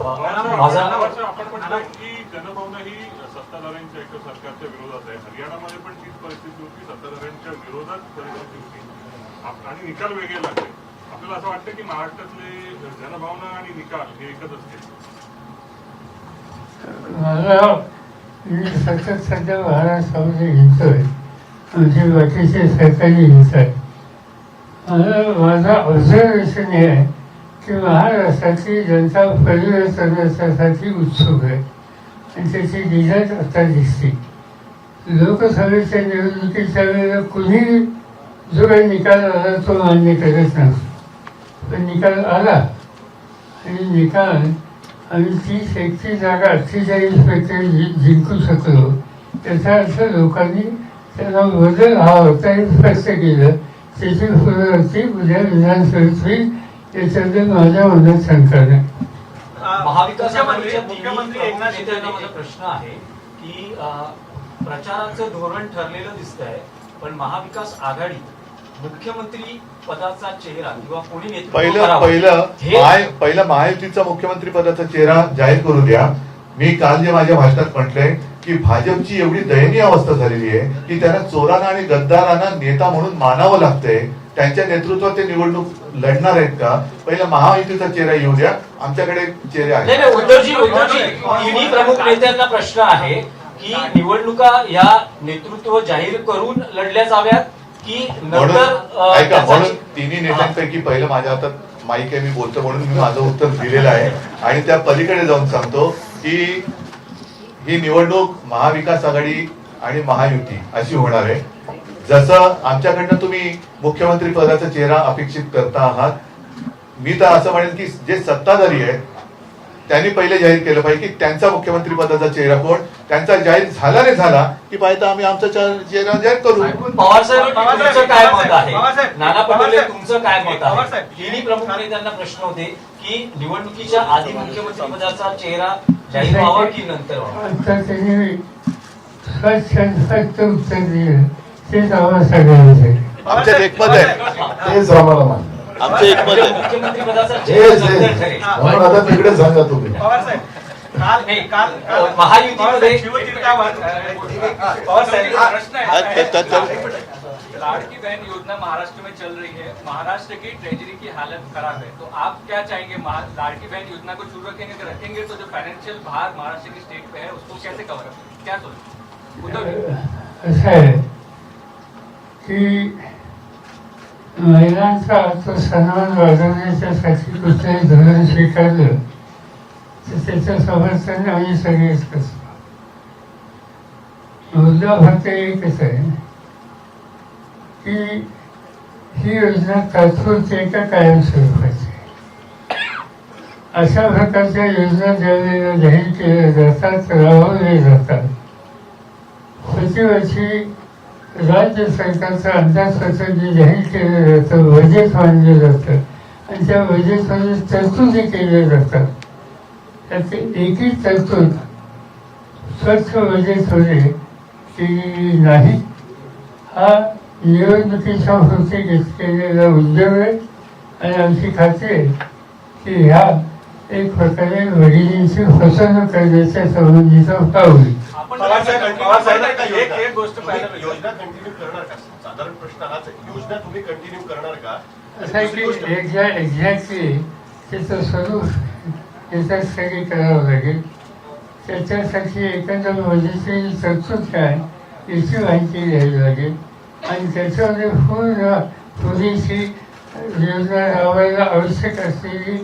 आपण म्हटलं की जनभावना ही सत्ताधाऱ्यांच्या एका सरकारच्या विरोधात आहे. हरियाणामध्ये पण तीच परिस्थिती होती. सत्ताधाऱ्यांच्या विरोधात परिस्थिती होती आणि निकाल वेगळे लागले. आपल्याला असं वाटतं की महाराष्ट्रातले जनभावना आणि निकाल हे एकच असते. मला मी सध्या महाराष्ट्रामध्ये घेतोय आमचे बाकीचे सरकारी घेत आहे. माझा ऑब्झर्वेशन हे आहे की महाराष्ट्राची जनता परिवर्तनासाठी उत्सुक आहे आणि त्याची डिझाईन आता दिसते. लोकसभेच्या निवडणुकीच्या वेळेला कुणी जो काही निकाल आला तो मान्य करत नसतो. पण निकाल आला आणि निकाल आम्ही 30-31 जागा 48पैकी जिंकू शकलो. त्याचा अर्थ लोकांनी त्यांना बदल हा होता हे स्पष्ट केलं. त्याची पुनरावृत्ती उद्या विधानसभेत होईल याच्याबद्दल माझ्या मनात शंका नाही. महाविकास आघाडीच्या मुख्यमंत्री एकनाथ शिंदे नेत्यांना माझा प्रश्न आहे की प्रचाराचं धोरण ठरलेलं दिसतंय, पण महाविकास आघाडी मुख्यमंत्री पदाचा चेहरा किंवा कोणी नेतृत्व करावं पहिलं महायुतीचा मुख्यमंत्री पदाचा चेहरा जाहीर करू द्या. मी काल जे माझ्या भाषणात म्हटलंय की भाजपची एवढी दयनीय अवस्था झालेली आहे की त्यांना चोरांना आणि गद्दारांना नेता म्हणून मानावं लागतंय. त्यांच्या नेतृत्वात ते निवडणूक लढणार आहेत का? पहिला महायुतीचा चेहरा येऊ द्या. आमच्याकडे चेहरे आहेत. नाही, उद्धवजी तिन्ही प्रमुख नेत्यांना प्रश्न आहे की निवडणुका या नेतृत्व जाहीर करून लढल्या जाव्यात की म्हणून ऐका, म्हणून तिन्ही नेत्यांपैकी पहिलं माझ्या हातात माईक आहे, मी बोलतो म्हणून मी माझं उत्तर दिलेलं आहे. आणि त्या पलीकडे जाऊन सांगतो की ही निवडणूक महाविकास आघाडी आणि महायुती अशी होणार आहे. जसं आमच्याकडनं तुम्ही मुख्यमंत्री पदाचा चेहरा अपेक्षित करता आहात, मी तर असं म्हणेन की जे सत्ताधारी आहेत त्यांनी पहिले जाहीर केलं पाहिजे की त्यांचा मुख्यमंत्री पदाचा चेहरा कोण. त्यांचा जाहीर झाला नाही झाला की पाहिजे आम्ही आमचा चेहरा जाहीर करू. पवारसाहेब तुमचं काय मत आहे? नाना पटोले तुमचं काय मत आहे? तिन्ही प्रमुख नेत्यांना प्रश्न होते की निवडणुकीच्या आधी मुख्यमंत्री पदाचा चेहरा जाहीर व्हावा की नंतर व्हावा? आता त्यांनी स्वच्छ उत्तर दिलं तेच आम्हाला सगळ्यांचे आमच्यात एकमत आहे. तेच आम्हाला मान्य. आमचं एकमत आहे. मुख्यमंत्री पदाचा चेहरा नंतर ठरेल. म्हणून आता तिकडे सांगा तुम्ही. पवारसाहेब काल महायुतीमध्ये शिवतीर्थावर पवारसाहेब प्रश्न है, लाड़की बहन योजना महाराष्ट्र में चल रही है, महाराष्ट्र की ट्रेजरी की हालत खराब है, तो आप क्या चाहेंगे? लाड़की बहन योजना को शुरू रखेंगे तो जो फाइनेंशियल भार महाराष्ट्र की स्टेट पे है उसको कैसे कवर करेंगे? क्या सोचें? असं आहे की महिलांचा तो सन्मान वाढवण्याच्यासाठी कुठलंही धोरण स्वीकारलं तर त्याचं समर्थन आम्ही सगळेच करतो. मुद्दा फक्त एकच आहे की ही योजना तात्पुरती आहे का कायमस्वरूपाची. अशा प्रकारच्या योजना ज्यावेळेला जाहीर केल्या जातात, राबवल्या जातात, प्रतिवर्षी राज्य सरकारचा अंदाजपत्रक जे जाहीर केलं जातं, बजेट मांडलं जातं आणि त्या बजेटमध्ये तरतुदी केल्या जातात. त्याचे एकही तरतूद स्वच्छ बजेटमध्ये केलेली नाही. हा निवडणुकीच्या होती केलेला उद्योग आहे आणि आमची खात्री आहे की ह्या एक प्रकारे वडिलांची फसवणूक करण्याच्या संबंधीचा भाव होईल. एक गोष्ट योजना कंटिन्यू करणार का? साधारण प्रश्न हाच आहे, योजना तुम्ही कंटिन्यू करणार का? असं आहे की एक्झॅक्टली त्याचं स्वरूप याच्यासाठी करावं लागेल. त्याच्यासाठी एखाद्या बजेटची तरतूद काय याची माहिती घ्यावी लागेल आणि त्याच्यामध्ये पुरेशी योजना राबवायला आवश्यक असलेली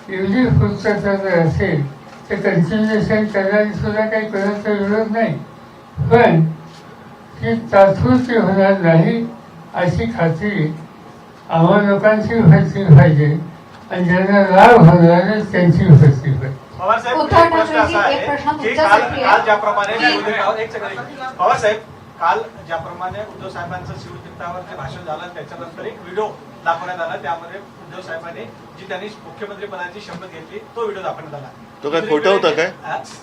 एवढी पूर्तता जर असेल तर कंटिन्युएशन करण्यास सुद्धा काही कोणाचा विरोध नाही. पण ती तात्पुरती होणार नाही अशी खात्री आम्हा लोकांची व्हायची पाहिजे आणि ज्यांना लाभ होणार आहे त्यांची व्हायची पाहिजे. पवारसाहेब काल ज्याप्रमाणे उद्धव साहेबांचं शिवतीर्थावर जे भाषण झालं त्याच्यानंतर एक व्हिडिओ दाखवण्यात आला, त्यामध्ये उद्धव साहेबांनी जी त्यांनी मुख्यमंत्री पदाची शपथ घेतली तो व्हिडिओ दाखवण्यात आला. तो काय खोटा होता? काय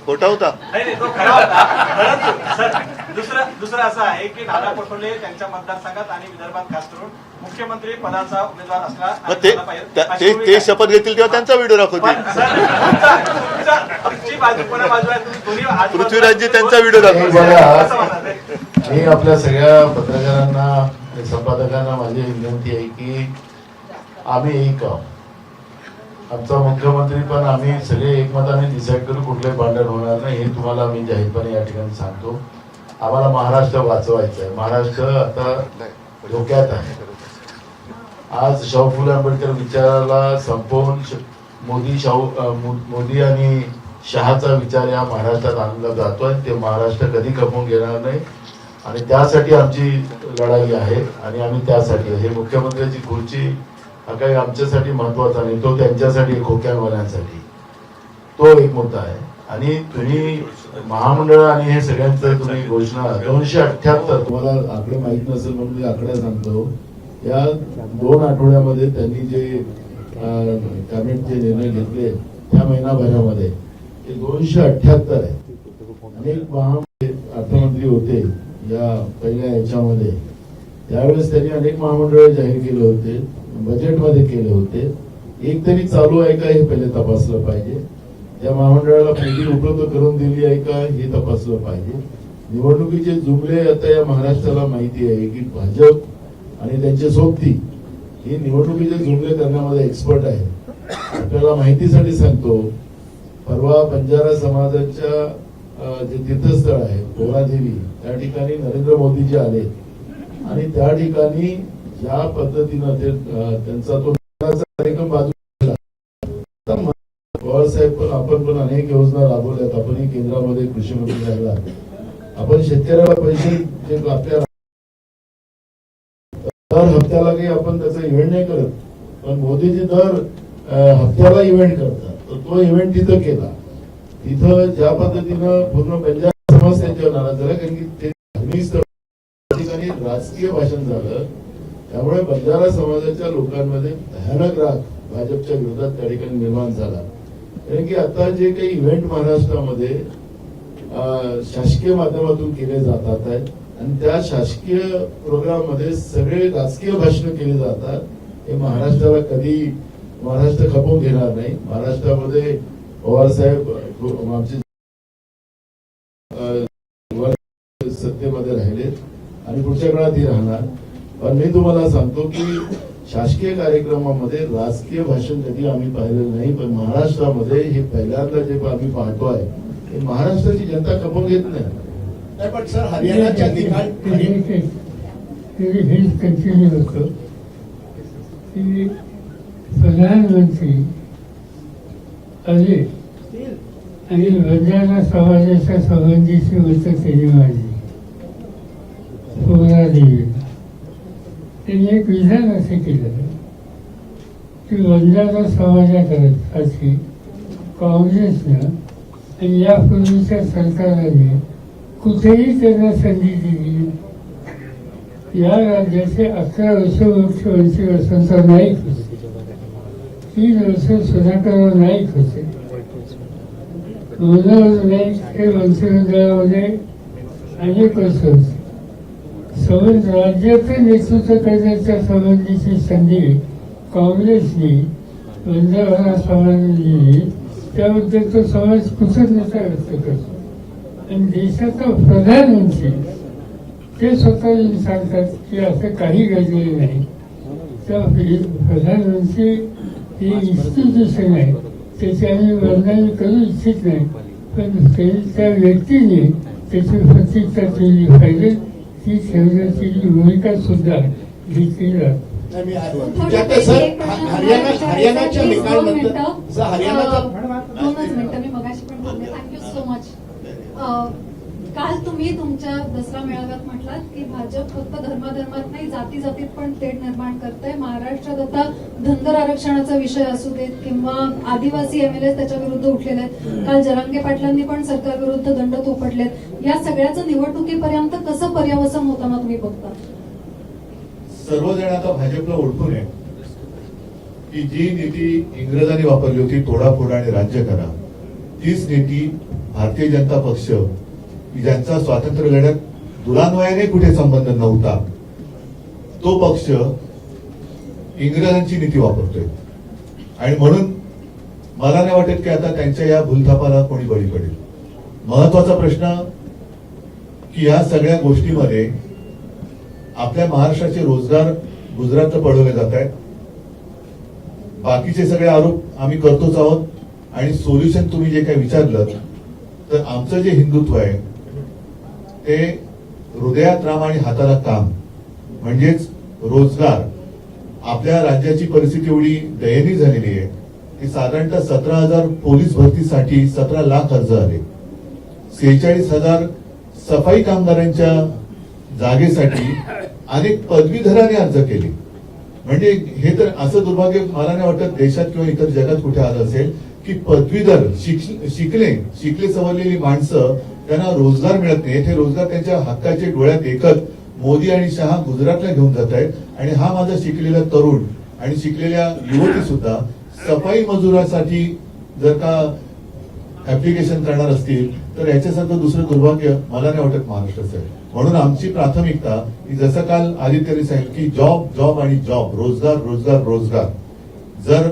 खोटा होता? नाही, तो खरा होता. परंतु सर दुसरं असं आहे की नाना पटोले त्यांच्या मतदारसंघात आणि विदर्भात खास करून मुख्यमंत्री पदाचा उमेदवार असला ते शपथ घेतील तेव्हा त्यांचा व्हिडिओ दाखवतील. पृथ्वीराजजी त्यांचा व्हिडिओ दाखवतील. मी आपल्या सगळ्या पत्रकारांना संपादकांना माझी विनंती आहे की आम्ही एक आमचा मुख्यमंत्री पण आम्ही सगळे एकमताने डिसाईड करू, कुठलंही भांडण होणार नाही हे तुम्हाला मी जाहीरपणे या ठिकाणी सांगतो. आम्हाला महाराष्ट्र वाचवायचं आहे. महाराष्ट्र आता धोक्यात आहे. आज शाहू फुले आंबेडकर विचाराला संपवून मोदी आणि शहाचा विचार या महाराष्ट्रात आणला जातोय. ते महाराष्ट्र कधी खपवून घेणार नाही. आणि त्यासाठी आमची लढाई आहे आणि आम्ही त्यासाठी हे मुख्यमंत्र्यांची खुर्ची हा काही आमच्यासाठी महत्वाचा नाही, तो त्यांच्यासाठी खोक्यावाल्यांसाठी तो एक मुद्दा आहे. आणि तुम्ही महामंडळ आणि हे सगळ्यांचं तुम्ही घोषणा 278 तुम्हाला आकडे माहित नसेल म्हणून मी आकडे सांगतो. या 2 आठवड्यामध्ये त्यांनी जे कॅबिनेटचे निर्णय घेतले त्या महिनाभरामध्ये ते 278 आहे. अनेक अर्थमंत्री होते या पहिल्या याच्यामध्ये, त्यावेळेस त्यांनी अनेक महामंडळ जाहीर केले होते, बजेटमध्ये केले होते. एक तरी चालू आहे का हे पहिले तपासलं पाहिजे. त्या महामंडळाला निधी उपलब्ध करून दिली आहे का हे तपासलं पाहिजे. निवडणुकीचे जुमले आता या महाराष्ट्राला माहिती आहे की भाजप आणि त्यांचे सोबती हे निवडणुकीचे जुमले करण्यामध्ये एक्सपर्ट आहे. आपल्याला माहितीसाठी सांगतो, परवा बंजारा समाजाच्या जे तीर्थस्थळ आहे पोरादेवी त्या ठिकाणी नरेंद्र मोदीजी आले आणि त्या ठिकाणी ज्या पद्धतीनं ते त्यांचा तो कार्यक्रम बाजूला पवार साहेब पण आपण पण अनेक योजना राबवल्यात. आपणही केंद्रामध्ये कृषी मंत्री राहिला. आपण शेतकऱ्याला पैसे जे आपल्या दर हप्त्याला काही आपण त्याचा इव्हेंट नाही करत, पण मोदीजी दर हप्त्याला इव्हेंट करतात. तर तो इव्हेंट तिथं केला. तिथं ज्या पद्धतीनं पूर्ण बंजारा समाज त्यांच्यावर नाराज झाला, कारण की ते धार्मिक स्थळ ठिकाणी राजकीय भाषण झालं. त्यामुळे बंजारा समाजाच्या लोकांमध्ये भयानक राग भाजपच्या विरोधात त्या ठिकाणी निर्माण झाला. कारण की आता जे काही इव्हेंट महाराष्ट्रामध्ये शासकीय माध्यमातून केले जातात आहेत आणि त्या शासकीय प्रोग्राम मध्ये सगळे राजकीय भाषण केली जातात. हे महाराष्ट्राला कधी महाराष्ट्र खपवून घेणार नाही. महाराष्ट्रामध्ये पवार साहेब आमचे सत्तेमध्ये राहिले आणि पुढच्या काळातही राहणार. पण मी तुम्हाला सांगतो की शासकीय कार्यक्रमामध्ये राजकीय भाषण कधी आम्ही पाहिलेलं नाही, पण महाराष्ट्रामध्ये हे पहिल्यांदा जे आम्ही पाहतोय हे महाराष्ट्राची जनता खपवून घेत नाही. पण सर हरियाणाच्या हेच कंटिन्यू होतं की प्रधानमंत्री आले आणि बंजारा समाजाच्या संबंधीची मतं त्यांनी मांडली. पोरादेवीला त्यांनी एक विधान असे केलं की बंजारा समाजासाठी काँग्रेसनं आणि यापूर्वीच्या सरकारने कुठेही त्यांना संधी दिली. या राज्याचे 11 वर्ष मुख्यमंत्री वसंत नाईक होते, 3 वर्ष सुधाकर नाईक होते. मनोहर नाईक हे मंत्रिमंडळामध्ये अनेक वर्ष होते. राज्याचे नेतृत्व करण्याच्या संबंधीची संधी काँग्रेसने बंजारा समाजाने दिली. त्याबद्दल तो समाज कृतज्ञता व्यक्त करतो. आणि देशाचा प्रधानमंत्री ते स्वतः सांगतात की असं काही घडलेलं नाही. त्या प्रधानमंत्री हे इन्स्टिट्यूशन आहे, त्याची आम्ही वर्णन करू इच्छित नाही, पण त्या व्यक्तीने त्याची प्रतिष्ठा केली पाहिजे. ती ठेवण्याची भूमिका सुद्धा घेतली जाते. हरियाणाच्या निकालानंतर दोनच मिनिटं मी मगाशी पण बोलले. Thank you so much. काल तुम्ही तुमच्या दसरा मेळाव्यात म्हटलात की भाजप फक्त धर्माधर्मात नाही जाती जातीत पण तेढ निर्माण करतंय. महाराष्ट्रात आता धनगर आरक्षणाचा विषय असू देत किंवा आदिवासी MLA त्याच्या विरुद्ध उठलेले आहेत. काल जरांगे पाटलांनी पण सरकार विरुद्ध दंड थोपटलेत. या सगळ्याचं निवडणुकीपर्यंत कसं पर्यावसन होताना तुम्ही बघता? सर्वजण आता भाजपला ओळखून आहे की जी नीती इंग्रजांनी वापरली होती, तोडाफोडा आणि राज्य करा, तीच नीती भारतीय जनता पक्ष ज्यांचा स्वातंत्र्य लढ्यात दुरान्वयाने कुठे संबंध नव्हता, तो पक्ष इंग्रजांची नीती वापरतोय. आणि म्हणून मला नाही वाटत की आता त्यांच्या या भूलथापाला कोणी बळी पडेल. महत्वाचा प्रश्न की या सगळ्या गोष्टीमध्ये आपल्या महाराष्ट्राचे रोजगार गुजरातला पडवले जात आहेत. बाकीचे सगळे आरोप आम्ही करतोच आहोत. आणि सोल्युशन तुम्ही जे काही विचारलं तर आमचं जे हिंदुत्व आहे ते हृदयात राम आणि हाताला काम, म्हणजेच रोजगार. आपल्या राज्याची परिस्थिती एवढी दयनीय झालेली आहे की साधारणतः 17,000 पोलीस भरतीसाठी 17 लाख अर्ज आले, 46,000 सफाई कामगारांच्या जागेसाठी अनेक पदवीधरांनी अर्ज केले. म्हणजे हे तर असं दुर्भाग्य मला नाही वाटत देशात किंवा इतर जगात कुठे आलं असेल की पदवीधर शिकले सवरलेली माणसं त्यांना रोजगार मिळत नाही. ते रोजगार त्यांच्या हक्काचे डोळ्यात देखत मोदी आणि शहा गुजरातला घेऊन जात आहेत. आणि हा माझा शिकलेला तरुण आणि शिकलेल्या युवती सुद्धा सफाई मजुरासाठी जर का ऍप्लिकेशन करणार असतील तर याच्यासारखं दुसरं दुर्भाग्य मला नाही वाटत महाराष्ट्राचं आहे. म्हणून आमची प्राथमिकता की जसं काल आदित्यने सांगितलं की जॉब जॉब आणि जॉब, रोजगार रोजगार रोजगार. जर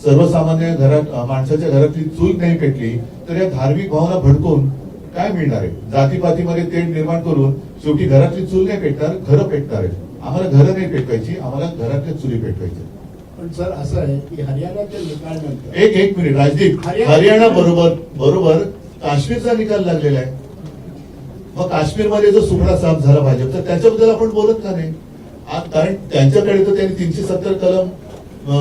सर्वसामान्य माणसाच्या घरातली चूल नाही पेटली तर या धार्मिक भावना भडकून काय मिळणार आहे. जातीपातीमध्ये तेढ निर्माण करून शेवटी घरातली चूल नाही पेटणार, घरं पेटणार आहे. आम्हाला घरं नाही पेटवायची, आम्हाला घरातल्या चुली पेटवायच्या. पण सर असं आहे की हरियाणाच्या निकालानंतर एक मिनिट राजदीप, हरियाणा बरोबर काश्मीरचा निकाल लागलेला आहे. मग काश्मीरमध्ये जो सुकडा साफ झाला भाजपचा त्याच्याबद्दल आपण बोलत का नाही. कारण त्यांच्याकडे तर त्यांनी 370 कलम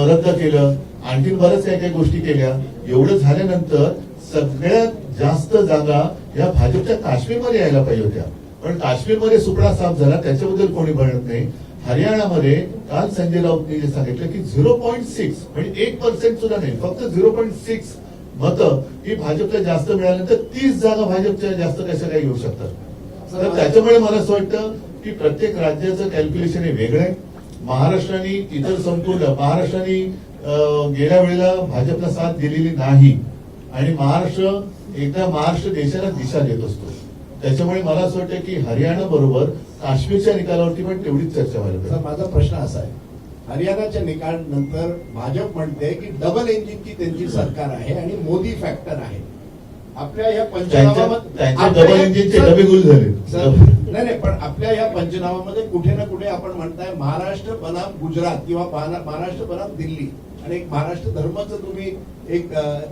रद्द केलं, आणखीन बऱ्याच काही गोष्टी केल्या. एवढं झाल्यानंतर सगळ्यात जास्त जागा या भाजपच्या काश्मीरमध्ये यायला पाहिजे होत्या. पण काश्मीरमध्ये सुकडा साफ झाला त्याच्याबद्दल कोणी म्हणत नाही. हरियाणामध्ये काल संजय राऊतनी जे सांगितलं की 0.6 म्हणजे 1% सुद्धा नाही, फक्त 0.6 मतं ही भाजपला जास्त मिळाल्यानंतर 30 जागा भाजपच्या जास्त कशा काही येऊ शकतात. तर त्याच्यामुळे मला असं वाटतं की प्रत्येक राज्याचं कॅल्क्युलेशन हे वेगळं आहे. महाराष्ट्राने इतर संपूर्ण महाराष्ट्राने गेल्या वेळेला भाजपला साथ दिलेली नाही आणि महाराष्ट्र देशाला दिशा देत असतो. त्याच्यामुळे मला असं वाटतं की हरियाणा बरोबर काश्मीरच्या निकालावरती पण तेवढीच चर्चा व्हायला पाहिजे. माझा प्रश्न असा आहे, हरियाणाच्या निकाल नंतर भाजप म्हणते की डबल इंजिनची त्यांची सरकार आहे आणि मोदी फॅक्टर आहे. आपल्या या त्यांच्या डबल इंजिनचे डबे गुल झाले. नाही पण आपल्या या पंचनामामध्ये कुठे ना कुठे आपण म्हणताय महाराष्ट्र बनाम गुजरात किंवा महाराष्ट्र बनाम दिल्ली आणि एक महाराष्ट्र धर्माचा तुम्ही एक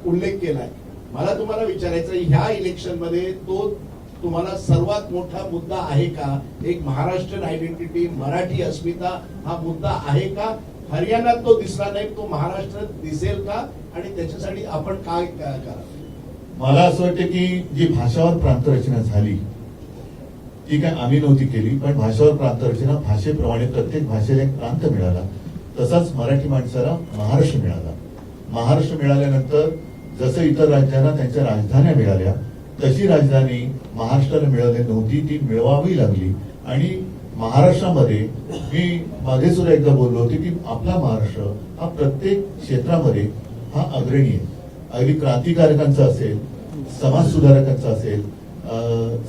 उल्लेख केलाय. मला तुम्हाला विचारायचं ह्या इलेक्शन मध्ये तो तुम्हाला सर्वात मोठा मुद्दा आहे का? एक महाराष्ट्रीयन आयडेंटिटी, मराठी अस्मिता हा मुद्दा आहे का? हरियाणात तो दिसला नाही, तो महाराष्ट्रात दिसेल का? आणि त्याच्यासाठी आपण काय करा? मला असं वाटतं की जी भाषावर प्रांतरचना झाली ती काय आम्ही नव्हती केली, पण भाषावर प्रांतरचना भाषेप्रमाणे प्रत्येक भाषेला एक प्रांत मिळाला. तसाच मराठी माणसाला महाराष्ट्र मिळाला. महाराष्ट्र मिळाल्यानंतर जसं इतर राज्यांना त्यांच्या राजधान्या मिळाल्या तशी राजधानी महाराष्ट्राला मिळाली नव्हती, ती मिळवावी लागली. आणि महाराष्ट्रामध्ये मी मागे सुद्धा एकदा बोललो होते की आपला महाराष्ट्र हा प्रत्येक क्षेत्रामध्ये हा अग्रणी आहे. अगदी क्रांतिकारकांचा असेल, समाज सुधारकांचा असेल,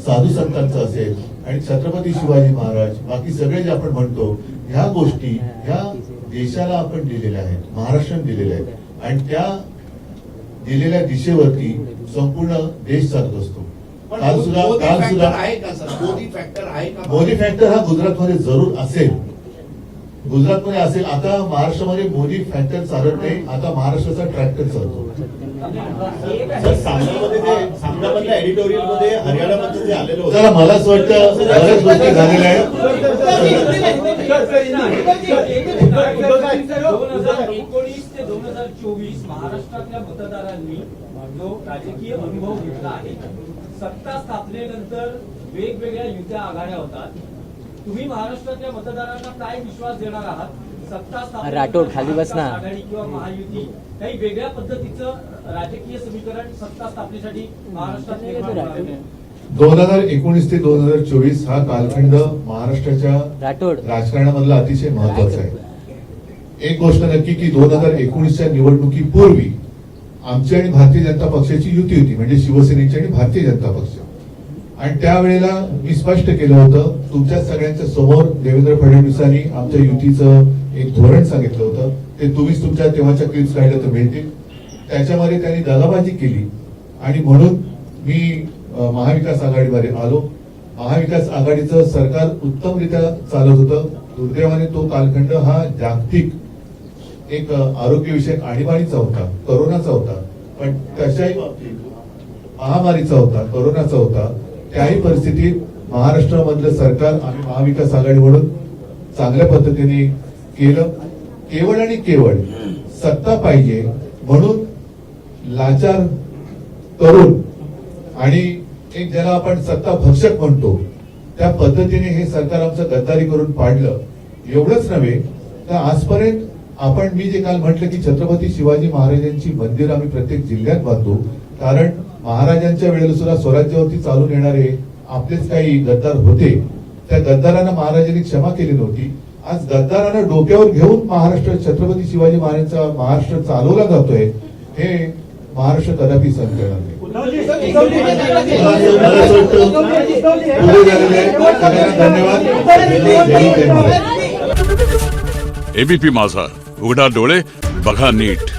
साधू संतांचा असेल आणि छत्रपती शिवाजी महाराज, बाकी सगळे जे आपण म्हणतो ह्या गोष्टी ह्या देशाला आपण दिलेल्या आहेत, महाराष्ट्राने दिलेल्या आहेत. आणि त्या दिलेल्या दिशेवरती संपूर्ण देश चालत असतो. काल सुद्धा मोदी फॅक्टर हा गुजरातमध्ये जरूर असेल, गुजरातमध्ये असेल. आता महाराष्ट्रामध्ये मोदी फॅक्टर चालत नाही, आता महाराष्ट्राचा ट्रॅक्टर चालतो. सामनामधल्या एडिटोरियल मध्ये हरियाणामध्ये जे आलेलं होतं चला मला असं वाटतं बऱ्याच गोष्टी झालेल्या आहेत. 2019 ते 2024 महाराष्ट्रातल्या मतदारांनी जो राजकीय अनुभव घेतला आहे, सत्ता स्थापनेनंतर वेगवेगळ्या युत्या आघाड्या होतात. तुम्ही महाराष्ट्रातल्या मतदारांना काय विश्वास देणार आहात? सत्ता स्थापनेनंतर आघाडी किंवा महायुती काही वेगळ्या पद्धतीचं राजकीय समीकरण सत्ता स्थापनेसाठी महाराष्ट्रात निर्माण होणार आहे? 2019 ते 2024 हा कालखंड महाराष्ट्राच्या राजकारणामधला अतिशय महत्वाचा आहे. एक गोष्ट नक्की की 2019च्या निवडणुकीपूर्वी आमची आणि भारतीय जनता पक्षाची युती होती, म्हणजे शिवसेनेची आणि भारतीय जनता पक्ष. आणि त्यावेळेला मी स्पष्ट केलं होतं तुमच्या सगळ्यांच्या समोर देवेंद्र फडणवीसांनी आमच्या युतीचं एक धोरण सांगितलं होतं. ते तुम्हीच तुमच्या तेव्हाच्या क्लिप्स काढल्या तर मिळतील. त्याच्यामध्ये त्यांनी दगाबाजी केली आणि म्हणून मी महाविकास आघाडीमध्ये आलो. महाविकास आघाडीचं सरकार उत्तमरित्या चालत होतं. दुर्दैवाने तो कालखंड हा जागतिक एक आरोग्यविषयक आणीबाणीचा होता, करोनाचा होता. पण त्याच्याही बाबतीत महामारीचा होता, करोनाचा होता. त्याही परिस्थितीत महाराष्ट्रामधलं सरकार आम्ही महाविकास आघाडी म्हणून चांगल्या पद्धतीने केलं. केवळ आणि केवळ सत्ता पाहिजे म्हणून लाचार करून आणि एक ज्याला आपण सत्ता भक्षक म्हणतो त्या पद्धतीने हे सरकार आमचं गद्दारी करून पाडलं. एवढंच नव्हे तर आजपर्यंत आपण मी जे काल म्हटलं की छत्रपती शिवाजी महाराजांची मंदिर आम्ही प्रत्येक जिल्ह्यात बांधतो, कारण महाराजांच्या वेळेला सुद्धा स्वराज्यावरती चालून येणारे आपलेच काही गद्दार होते. त्या गद्दारांना महाराजांनी क्षमा केली नव्हती. आज गद्दारांना डोक्यावर घेऊन महाराष्ट्र छत्रपती शिवाजी महाराजांचा महाराष्ट्र चालवला जातोय, हे महाराष्ट्र कदापि सहन करणार नाही. एबीपी माझा, उघडा डोळे बघा नीट.